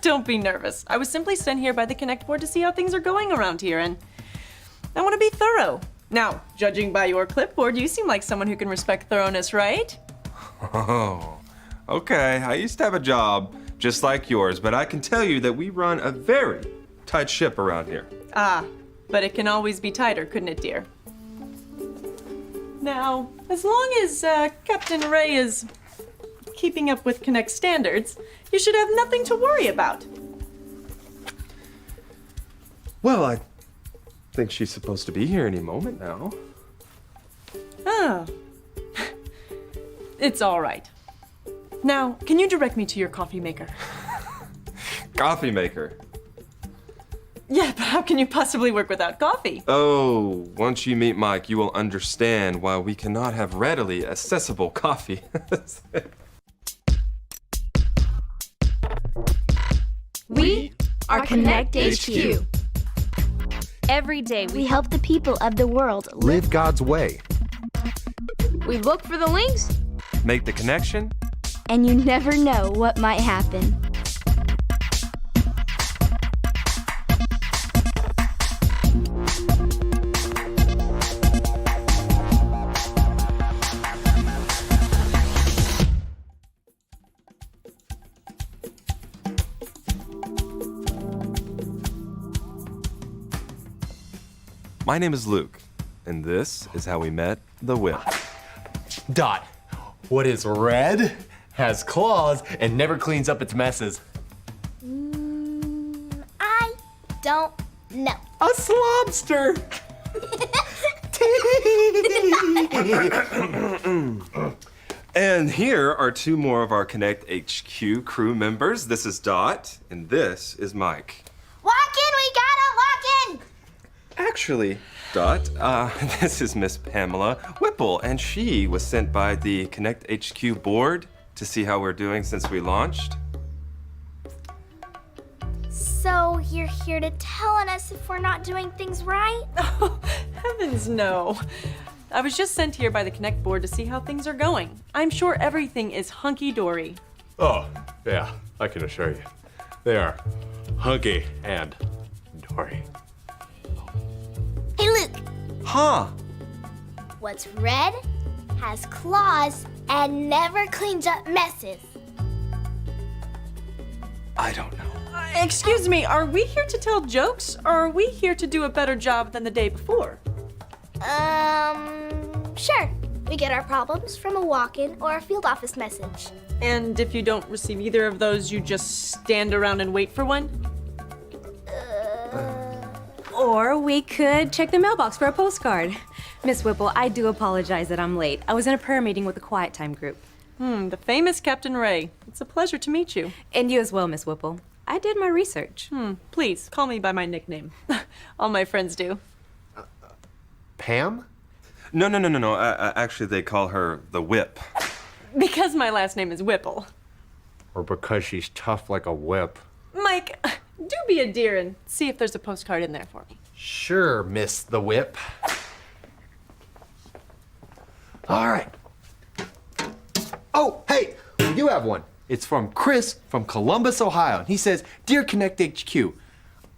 Don't be nervous. I was simply sent here by the Connect board to see how things are going around here, and I want to be thorough. Now, judging by your clipboard, you seem like someone who can respect thoroughness, right? Oh, okay. I used to have a job just like yours, but I can tell you that we run a very tight ship around here. Ah, but it can always be tighter, couldn't it, dear? Now, as long as Captain Ray is keeping up with Connect standards, you should have nothing to worry about. Well, I think she's supposed to be here any moment now. Oh. It's all right. Now, can you direct me to your coffee maker? Coffee maker. Yeah, but how can you possibly work without coffee? Oh, once you meet Mike, you will understand why we cannot have readily accessible coffee. We are Connect HQ. Every day We help the people of the world Live God's way. we look for the links. Make the connection. and you never know what might happen. My name is Luke, and this is how we met the Whip. Dot. What is red, has claws, and never cleans up its messes? I don't know. A slobster! And here are two more of our Connect HQ crew members. This is Dot, and this is Mike. Walk in, we gotta walk in! Actually, Dot, this is Miss Pamela Whipple, and she was sent by the Connect HQ board to see how we're doing since we launched. So you're here to tell on us if we're not doing things right? Oh, heavens no. I was just sent here by the Connect board to see how things are going. I'm sure everything is hunky-dory. Oh, yeah, I can assure you. They are hunky and dory. Hey Luke, Huh? what's red, has claws, and never cleans up messes? I don't know. Excuse me, are we here to tell jokes, or are we here to do a better job than the day before? Sure. We get our problems from a walk-in or a field office message. And if you don't receive either of those, you just stand around and wait for one? Or we could check the mailbox for a postcard. Miss Whipple, I do apologize that I'm late. I was in a prayer meeting with the Quiet Time group. The famous Captain Ray. It's a pleasure to meet you. And you as well, Miss Whipple. I did my research. Please, call me by my nickname. All my friends do. Pam? No. Actually, they call her the Whip. Because my last name is Whipple. Or because she's tough like a whip? Mike, do be a dear and see if there's a postcard in there for me. Sure, Miss the Whip. All right. Oh, hey, you have one. It's from Chris from Columbus, Ohio. And he says, Dear Connect HQ,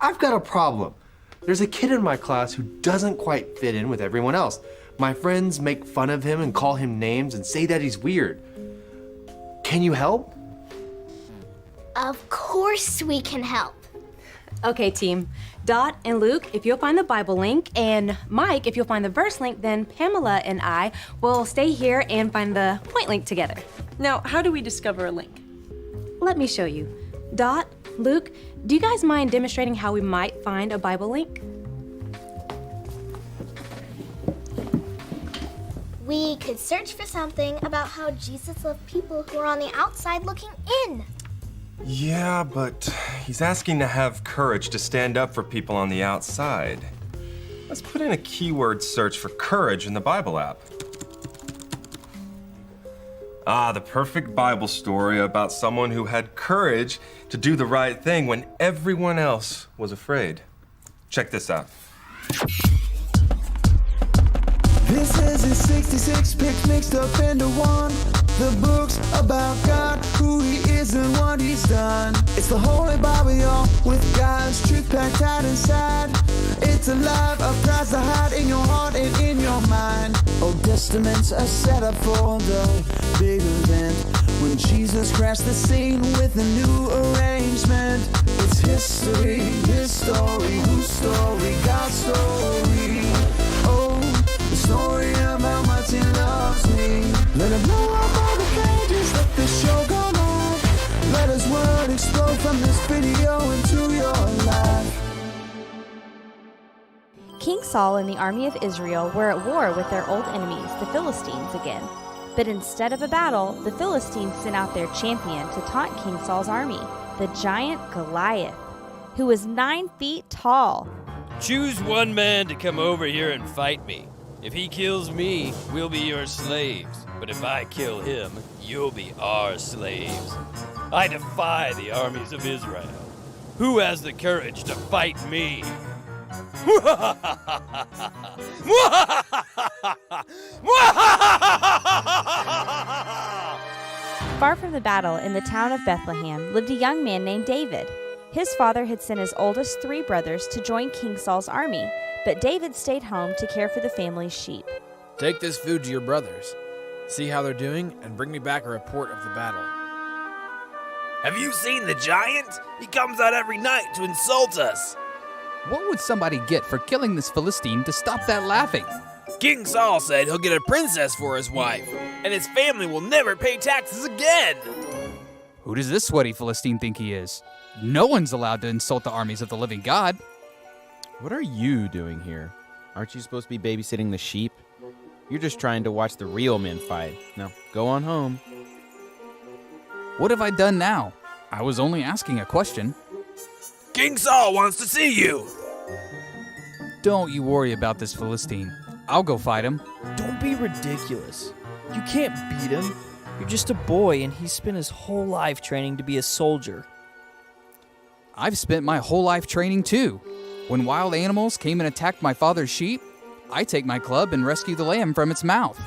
I've got a problem. There's a kid in my class who doesn't quite fit in with everyone else. My friends make fun of him and call him names and say that he's weird. Can you help? Of course we can help. Okay, team. Dot and Luke, if you'll find the Bible link, and Mike, if you'll find the verse link, then Pamela and I will stay here and find the point link together. Now, how do we discover a link? Let me show you. Dot, Luke, do you guys mind demonstrating how we might find a Bible link? We could search for something about how Jesus loved people who are on the outside looking in. Yeah, but he's asking to have courage to stand up for people on the outside. Let's put in a keyword search for courage in the Bible app. Ah, the perfect Bible story about someone who had courage to do the right thing when everyone else was afraid. Check this out. It says it's 66 picks mixed up into one. The book's about God, who he is and what he's done. It's the Holy Bible, y'all, with God's truth packed tight inside. It's alive, a prize to hide in your heart and in your mind. Old Testaments are set up for the big event when Jesus crashed the scene with a new arrangement. It's history, his story, whose story, God's story. Oh, the story of how much he loves me. Let him blow up all the pages, let the show go live. Let his word explode from this video into your life. King Saul and the army of Israel were at war with their old enemies, the Philistines, again. But instead of a battle, the Philistines sent out their champion to taunt King Saul's army, the giant Goliath, who was 9 feet tall. Choose one man to come over here and fight me. If he kills me, we'll be your slaves. But if I kill him, you'll be our slaves. I defy the armies of Israel. Who has the courage to fight me? Far from the battle, in the town of Bethlehem, lived a young man named David. His father had sent his oldest 3 brothers to join King Saul's army, but David stayed home to care for the family's sheep. Take this food to your brothers. See how they're doing, and bring me back a report of the battle. Have you seen the giant? He comes out every night to insult us. What would somebody get for killing this Philistine to stop that laughing? King Saul said he'll get a princess for his wife, and his family will never pay taxes again. Who does this sweaty Philistine think he is? No one's allowed to insult the armies of the living God. What are you doing here? Aren't you supposed to be babysitting the sheep? You're just trying to watch the real men fight. Now, go on home. What have I done now? I was only asking a question. King Saul wants to see you. Don't you worry about this Philistine. I'll go fight him. Don't be ridiculous. You can't beat him. You're just a boy, and he's spent his whole life training to be a soldier. I've spent my whole life training too. When wild animals came and attacked my father's sheep, I take my club and rescue the lamb from its mouth.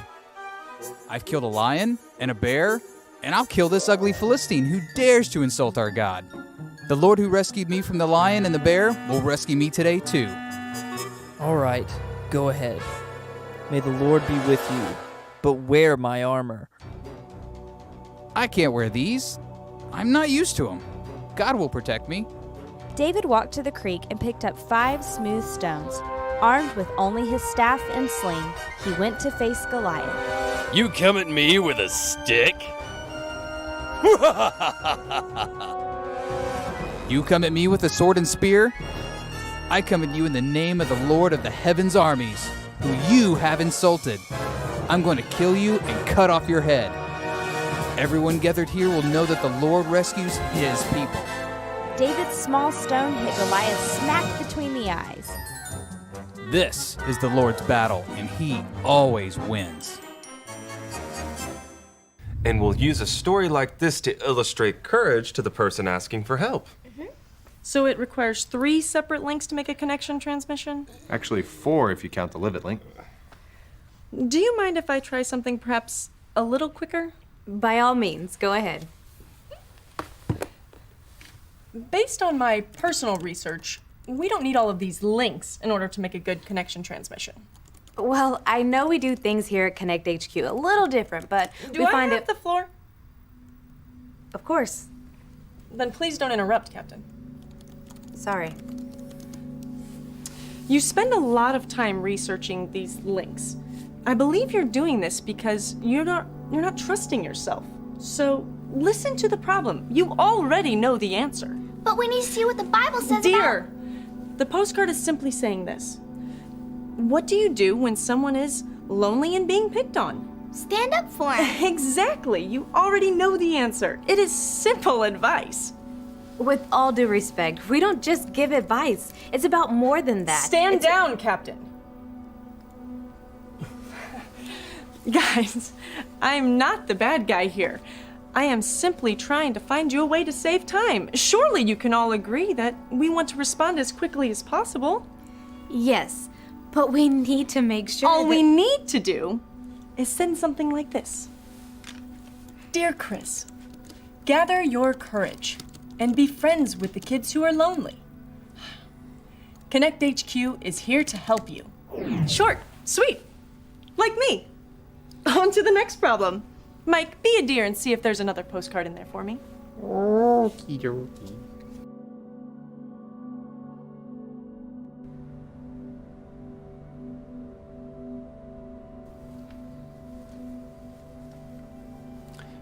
I've killed a lion and a bear, and I'll kill this ugly Philistine who dares to insult our God. The Lord who rescued me from the lion and the bear will rescue me today too. All right, go ahead. May the Lord be with you, but wear my armor. I can't wear these. I'm not used to them. God will protect me. David walked to the creek and picked up 5 smooth stones. Armed with only his staff and sling, he went to face Goliath. You come at me with a stick? You come at me with a sword and spear? I come at you in the name of the Lord of the heavens' armies, who you have insulted. I'm going to kill you and cut off your head. Everyone gathered here will know that the Lord rescues his people. David's small stone hit Goliath smack between the eyes. This is the Lord's battle, and he always wins. And we'll use a story like this to illustrate courage to the person asking for help. So it requires 3 separate links to make a connection transmission? Actually 4 if you count the Live It link. Do you mind if I try something perhaps a little quicker? By all means, go ahead. Based on my personal research, we don't need all of these links in order to make a good connection transmission. Well, I know we do things here at Connect HQ a little different, but Do I have the floor? Of course. Then please don't interrupt, Captain. Sorry. You spend a lot of time researching these links. I believe you're doing this because you're not trusting yourself. So listen to the problem. You already know the answer. But we need to see what the Bible says Dear, the postcard is simply saying this. What do you do when someone is lonely and being picked on? Stand up for him. Exactly. You already know the answer. It is simple advice. With all due respect, we don't just give advice. It's about more than that. Stand down, Captain. Guys, I'm not the bad guy here. I am simply trying to find you a way to save time. Surely you can all agree that we want to respond as quickly as possible. Yes, But we need to make sure All that... we need to do is send something like this. Dear Chris, gather your courage and be friends with the kids who are lonely. Connect HQ is here to help you. Short, sweet, like me. On to the next problem. Mike, be a dear and see if there's another postcard in there for me. Okie dokie.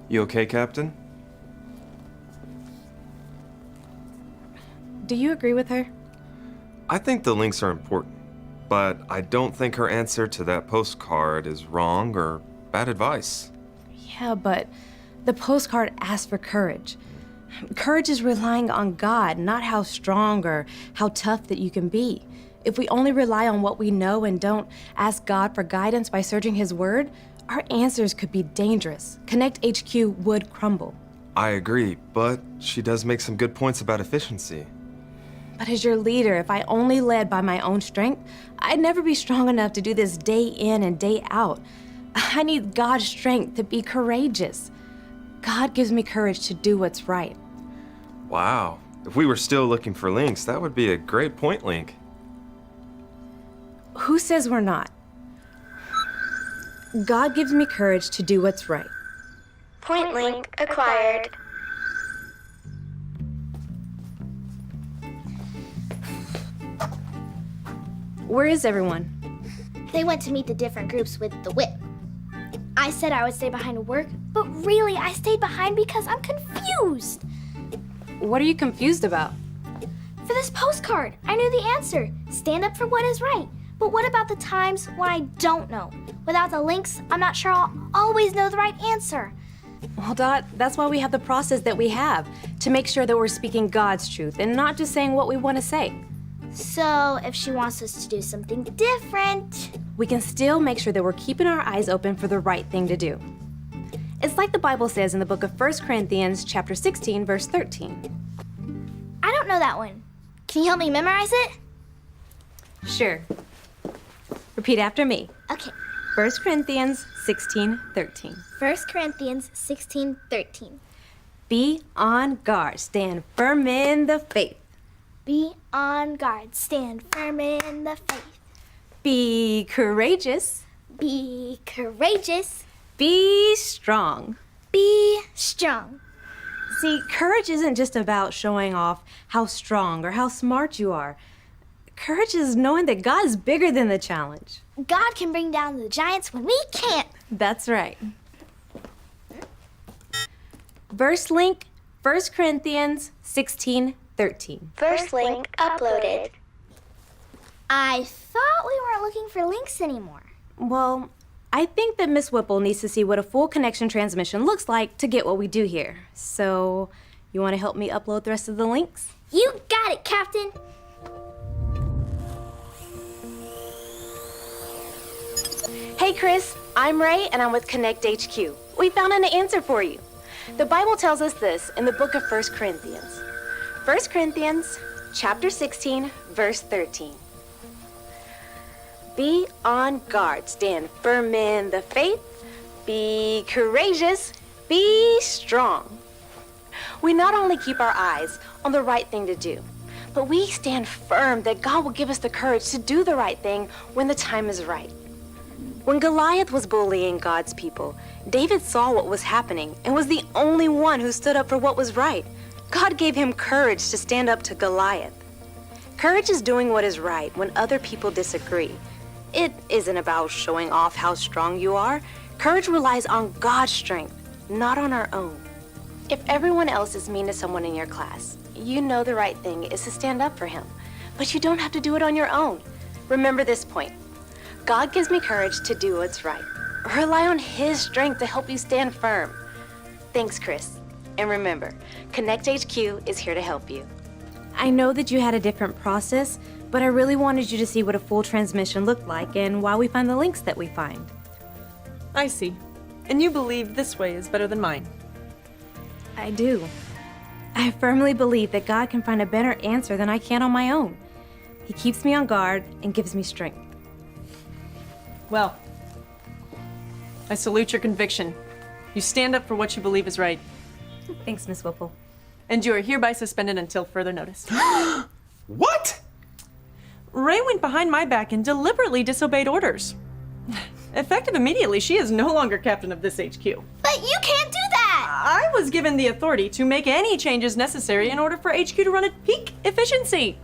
You okay, Captain? Do you agree with her? I think the links are important, but I don't think her answer to that postcard is wrong or bad advice. Yeah, but the postcard asks for courage. Courage is relying on God, not how strong or how tough that you can be. If we only rely on what we know and don't ask God for guidance by searching His Word, our answers could be dangerous. Connect HQ would crumble. I agree, but she does make some good points about efficiency. But as your leader, if I only led by my own strength, I'd never be strong enough to do this day in and day out. I need God's strength to be courageous. God gives me courage to do what's right. Wow. If we were still looking for links, that would be a great point link. Who says we're not? God gives me courage to do what's right. Point link acquired. Where is everyone? They went to meet the different groups with the whip. I said I would stay behind to work, but really I stayed behind because I'm confused. What are you confused about? For this postcard, I knew the answer. Stand up for what is right. But what about the times when I don't know? Without the links, I'm not sure I'll always know the right answer. Well, Dot, that's why we have the process that we have, to make sure that we're speaking God's truth and not just saying what we want to say. So, if she wants us to do something different, we can still make sure that we're keeping our eyes open for the right thing to do. It's like the Bible says in the book of 1 Corinthians chapter 16, verse 13. I don't know that one. Can you help me memorize it? Sure. Repeat after me. Okay. 1 Corinthians 16, 13. 1 Corinthians 16, 13. Be on guard. Stand firm in the faith. Be on guard. Stand firm in the faith. Be courageous. Be courageous. Be strong. Be strong. See, courage isn't just about showing off how strong or how smart you are. Courage is knowing that God is bigger than the challenge. God can bring down the giants when we can't. That's right. Verse link, 1 Corinthians 16, 13. Verse link uploaded. I thought we weren't looking for links anymore. Well, I think that Miss Whipple needs to see what a full connection transmission looks like to get what we do here. So, you want to help me upload the rest of the links? You got it, Captain. Hey, Chris. I'm Ray, and I'm with Connect HQ. We found an answer for you. The Bible tells us this in the book of 1 Corinthians. 1 Corinthians chapter 16, verse 13. Be on guard, stand firm in the faith, be courageous, be strong. We not only keep our eyes on the right thing to do, but we stand firm that God will give us the courage to do the right thing when the time is right. When Goliath was bullying God's people, David saw what was happening and was the only one who stood up for what was right. God gave him courage to stand up to Goliath. Courage is doing what is right when other people disagree. It isn't about showing off how strong you are. Courage relies on God's strength, not on our own. If everyone else is mean to someone in your class, you know the right thing is to stand up for him. But you don't have to do it on your own. Remember this point. God gives me courage to do what's right. Rely on His strength to help you stand firm. Thanks, Chris. And remember, Connect HQ is here to help you. I know that you had a different process, but I really wanted you to see what a full transmission looked like and why we find the links that we find. I see. And you believe this way is better than mine. I do. I firmly believe that God can find a better answer than I can on my own. He keeps me on guard and gives me strength. Well, I salute your conviction. You stand up for what you believe is right. Thanks, Miss Whipple. And you are hereby suspended until further notice. What? Ray went behind my back and deliberately disobeyed orders. Effective immediately, she is no longer captain of this HQ. But you can't do that! I was given the authority to make any changes necessary in order for HQ to run at peak efficiency.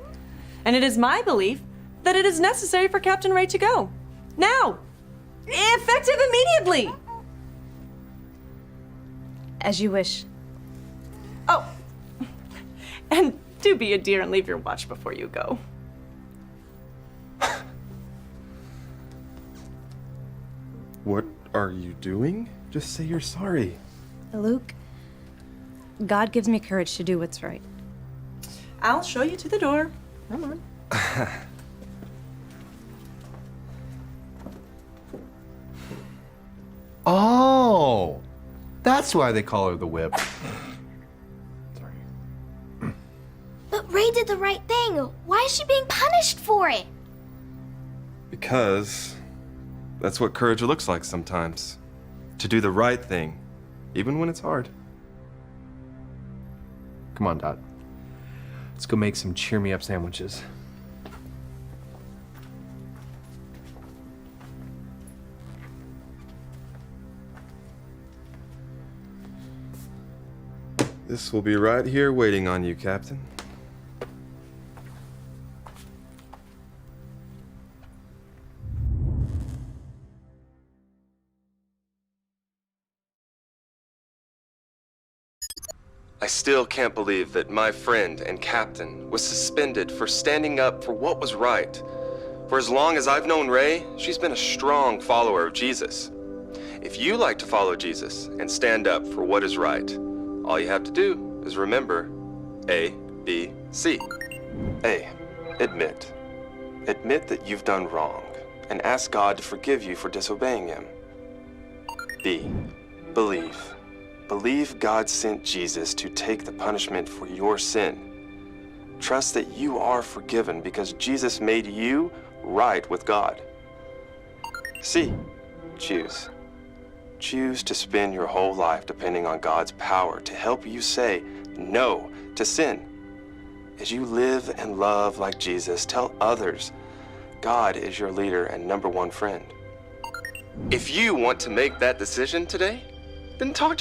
And it is my belief that it is necessary for Captain Ray to go. Now! Effective immediately! As you wish. Oh, and do be a dear and leave your watch before you go. What are you doing? Just say you're sorry. Luke, God gives me courage to do what's right. I'll show you to the door. Come on. Oh, that's why they call her the whip. But Ray did the right thing. Why is she being punished for it? Because that's what courage looks like sometimes. To do the right thing, even when it's hard. Come on, Dot. Let's go make some cheer me up sandwiches. This will be right here waiting on you, Captain. I still can't believe that my friend and captain was suspended for standing up for what was right. For as long as I've known Ray, she's been a strong follower of Jesus. If you like to follow Jesus and stand up for what is right, all you have to do is remember A, B, C. A, admit. Admit that you've done wrong and ask God to forgive you for disobeying him. B, believe. Believe God sent Jesus to take the punishment for your sin. Trust that you are forgiven because Jesus made you right with God. C, choose. Choose to spend your whole life depending on God's power to help you say no to sin. As you live and love like Jesus, tell others God is your leader and #1 friend. If you want to make that decision today, then talk to